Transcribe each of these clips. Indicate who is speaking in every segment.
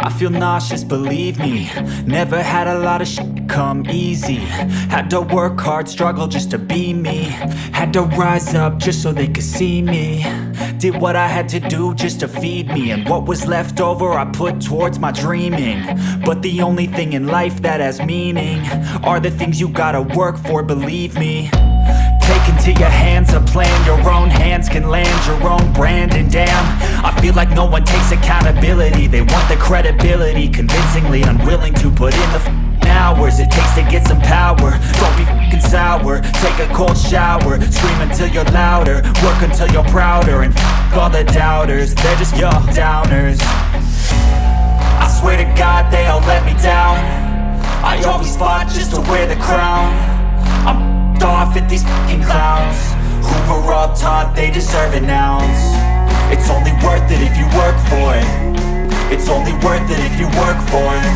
Speaker 1: I feel nauseous, believe me. Never had a lot of shit come easy. Had to work hard, struggle just to be me. Had to rise up just so they could see me. Did what I had to do just to feed me. And what was left over I put towards my dreaming. But the only thing in life that has meaning are the things you gotta work for, believe me. Take into your hands a plan. Your own hands can land your own brand. And damn, I feel like no one takes accountability. They want the credibility, convincingly unwilling to put in the hours it takes to get some power. Don't be f***ing sour. Take a cold shower. Scream until you're louder. Work until you're prouder. And f*** all the doubters, they're just your downers. I swear to God they all let me down. I always fought just to wear the crown. I'm off at these fucking clowns who were all taught they deserve an ounce. It's only worth it if you work for it. It's only worth it if you work for it.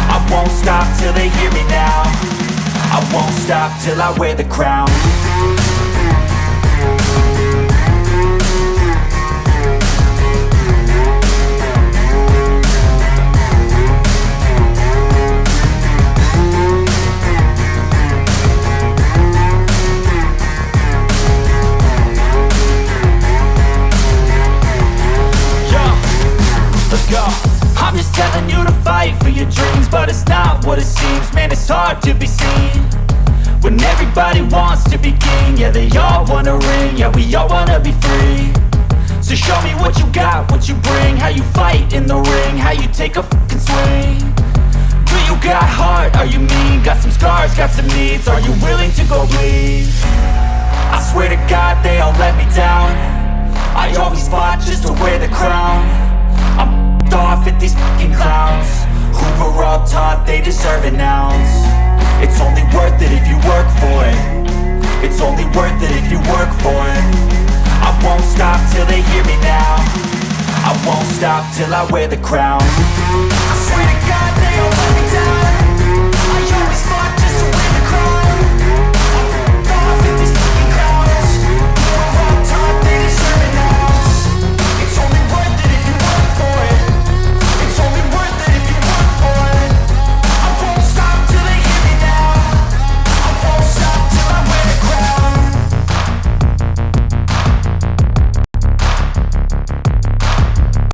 Speaker 1: I won't stop till they hear me now. I won't stop till I wear the crown. I'm just telling you to fight for your dreams, but it's not what it seems. Man, it's hard to be seen when everybody wants to be king. Yeah, they all wanna ring, yeah, we all wanna be free. So show me what you got, what you bring, how you fight in the ring, how you take a fucking swing. Do you got heart, are you mean? Got some scars, got some needs, are you willing to go bleed? I swear to God they all let me down. I always fought just to wear the crown. I'm off at these fucking clowns who were all taught they deserve an ounce. It's only worth it if you work for it. It's only worth it if you work for it. I won't stop till they hear me now. I won't stop till I wear the crown. I swear to God they all let me down.